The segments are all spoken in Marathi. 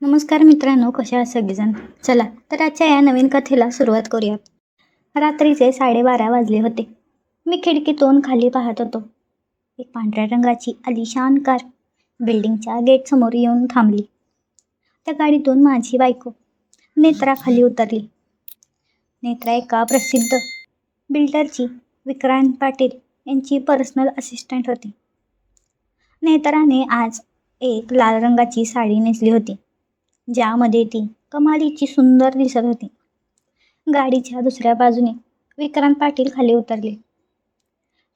नमस्कार मित्रांनो, कशा आहात सगळेजण. चला तर आजच्या या नवीन कथेला सुरुवात करूयात. रात्रीचे 12:30 वाजले होते. मी खिडकीतून खाली पाहत होतो. एक पांढऱ्या रंगाची आलिशान कार बिल्डिंगच्या गेटसमोर येऊन थांबली. त्या गाडीतून माझी बायको नेत्रा खाली उतरली. नेत्रा एका प्रसिद्ध बिल्डरची, विक्रांत पाटील यांची पर्सनल असिस्टंट होती. नेत्राने आज एक लाल रंगाची साडी नेसली होती, ज्यामध्ये ती कमालीची सुंदर दिसत होती. गाडीच्या दुसऱ्या बाजूने विक्रांत पाटील खाली उतरले.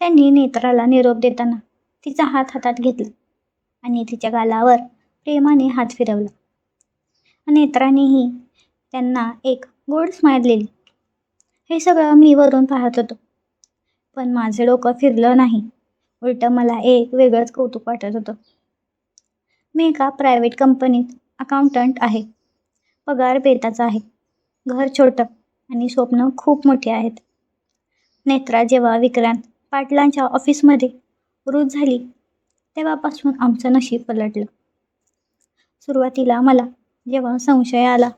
त्यांनी नेत्राला निरोप देताना तिचा हात हातात घेतला आणि तिच्या गालावर प्रेमाने हात फिरवला. नेत्रानेही त्यांना एक गोड स्माईल दिली. हे सगळं मी वरून पाहत होतो, पण माझं डोकं फिरलं नाही. उलट मला एक वेगळंच कौतुक वाटत होतं. मी एका प्रायव्हेट कंपनीत अकाउंटंट आहे. पगार बेताचा आहे. घर छोटं आणि स्वप्न खूप मोठी आहेत. नेत्रा जेव्हा विक्रांत पाटलांच्या ऑफिसमध्ये रुजू झाली तेव्हापासून आमचं नशीब पलटलं. सुरुवातीला मला जेव्हा संशय आला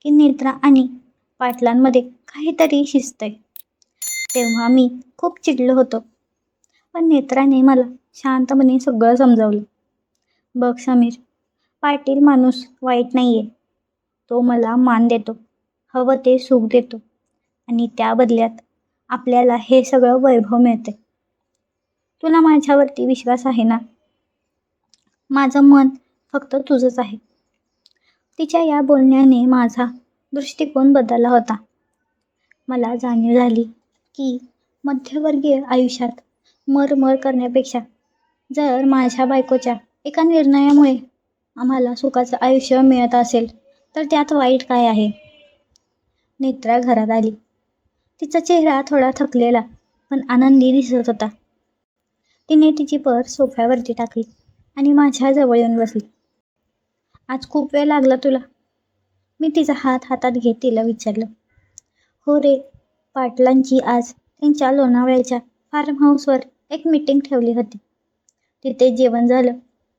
की नेत्रा आणि पाटलांमध्ये काहीतरी शिजतंय, तेव्हा मी खूप चिडलो होतो. पण नेत्राने मला शांतपणे सगळं समजावलं. बघ समीर, पाटील माणूस वाईट नाहीये. तो मला मान देतो, हवं ते सुख देतो आणि त्या बदल्यात आपल्याला हे सगळं वैभव मिळते. तुला माझ्यावरती विश्वास आहे ना? माझं मन फक्त तुझंच आहे. तिच्या या बोलण्याने माझा दृष्टिकोन बदलला होता. मला जाणीव झाली की मध्यमवर्गीय आयुष्यात मरमर करण्यापेक्षा जर माझ्या बायकोच्या एका निर्णयामुळे आम्हाला सुखाचं आयुष्य मिळत असेल तर त्यात वाईट काय आहे. नेत्रा घरात आली. तिचा चेहरा थोडा थकलेला पण आनंदी दिसत होता. तिने तिची पर्स सोफ्यावरती टाकली आणि माझ्या जवळ येऊन बसली. आज खूप वेळ लागला तुला? मी तिचा हात हातात घेत तिला विचारलं. हो रे, पाटलांची आज त्यांच्या लोणावळ्याच्या फार्म हाऊसवर एक मीटिंग ठेवली होती. तिथे जेवण झालं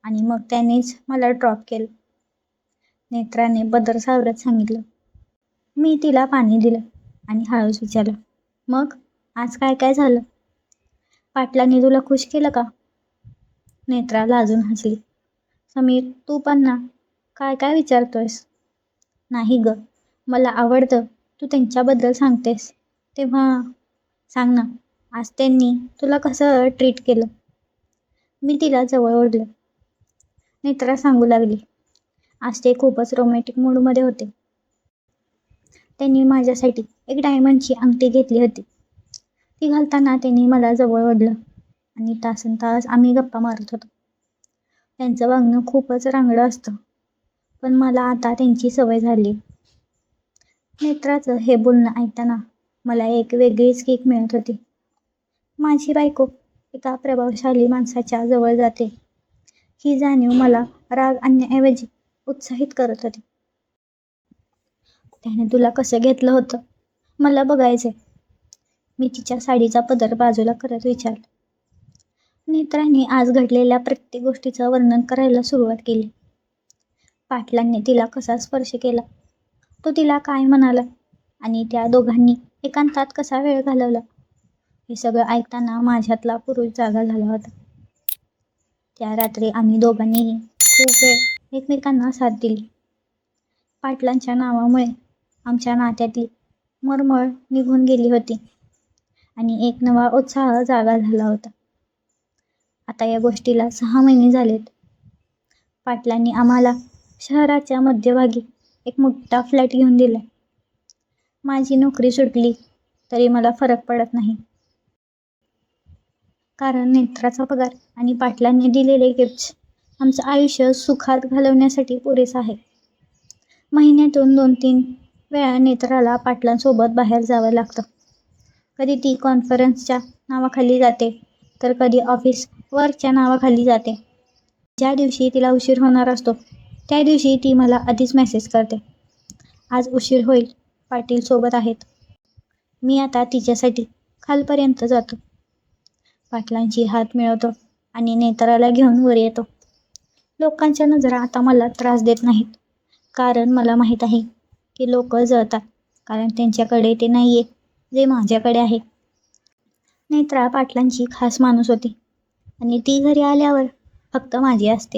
आणि मग त्यांनीच मला ड्रॉप केलं, नेत्राने बदर सावरत सांगितलं. मी तिला पाणी दिलं आणि हळूच विचारलं, मग आज काय काय झालं? पाटलांनी तुला खुश केलं का? नेत्रा लाजून हसली. समीर, तू पण ना, काय काय विचारतोयस? नाही ग, मला आवडतं तू त्यांच्याबद्दल सांगतेस तेव्हा. सांग ना, आज त्यांनी तुला कसं ट्रीट केलं? मी तिला जवळ ओढलं. नेत्रा सांगू लागली. आज ते खूपच रोमॅन्टिक मूडमध्ये होते. त्यांनी माझ्यासाठी एक डायमंडची अंगठी घेतली होती. ती घालताना त्यांनी मला जवळ ओढलं आणि तासनतास आम्ही गप्पा मारत होतो. त्यांचं वागणं खूपच रांगडं असतं, पण मला आता त्यांची सवय झाली. नेत्राचं हे बोलणं ऐकताना मला एक वेगळीच किक मिळत होती. माझी बायको एका प्रभावशाली माणसाच्या जवळ जाते ही जाणीव मला राग आणण्याऐवजी उत्साहित करत होती. त्याने तुला कसं घेतलं होतं मला बघायचंय, मी तिच्या साडीचा पदर बाजूला करत विचारलं. नेत्राने आज घडलेल्या प्रत्येक गोष्टीचं वर्णन करायला सुरुवात केली. पाटलांनी तिला कसा स्पर्श केला, तो तिला काय म्हणाला आणि त्या दोघांनी एकांतात कसा वेळ घालवला, हे सगळं ऐकताना माझ्यातला पुरुष जागा झाला होता. त्या रात्री आम्ही दोघांनीही खूप वेळ एकमेकांना साथ दिली. पाटलांच्या नावामुळे आमच्या नात्यातली मरमळ निघून गेली होती आणि एक नवा उत्साह जागा झाला होता. आता या गोष्टीला 6 महिने झालेत. पाटलांनी आम्हाला शहराच्या मध्यभागी एक मोठा फ्लॅट घेऊन दिलाय. माझी नोकरी सुटली तरी मला फरक पडत नाही, कारण नेत्राचा पगार आणि पाटलांनी दिलेले गिफ्ट्स आमचं आयुष्य सुखात घालवण्यासाठी पुरेसं आहे. महिन्यातून 2-3 वेळा नेत्राला पाटलांसोबत बाहेर जावं लागतं. कधी ती कॉन्फरन्सच्या नावाखाली जाते तर कधी ऑफिस वर्कच्या नावाखाली जाते. ज्या दिवशी तिला उशीर होणार असतो त्या दिवशी ती मला आधीच मेसेज करते, आज उशीर होईल, पाटील सोबत आहेत. मी आता तिच्यासाठी खालपर्यंत जातो, पाटलांची हात मिळवतो आणि नेत्राला घेऊन वर येतो. लोकांच्या नजरा आता मला त्रास देत नाहीत, कारण मला माहीत आहे की लोक जळतात कारण त्यांच्याकडे ते नाही आहे जे माझ्याकडे आहे. नेत्रा पाटलांची खास माणूस होती आणि ती घरी आल्यावर फक्त माझी असते.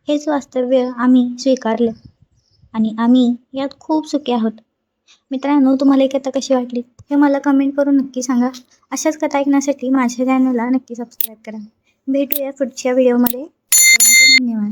हेच वास्तव्य आम्ही स्वीकारलं आणि आम्ही यात खूप सुखी आहोत. मित्रांनो, तुम्हाला ही कथा कशी वाटली हे मला कमेंट करून नक्की सांगा. अशाच कथा ऐकण्यासाठी माझ्या चॅनलला नक्की सबस्क्राईब करा. भेटूया पुढच्या व्हिडिओमध्ये. तोपर्यंत धन्यवाद.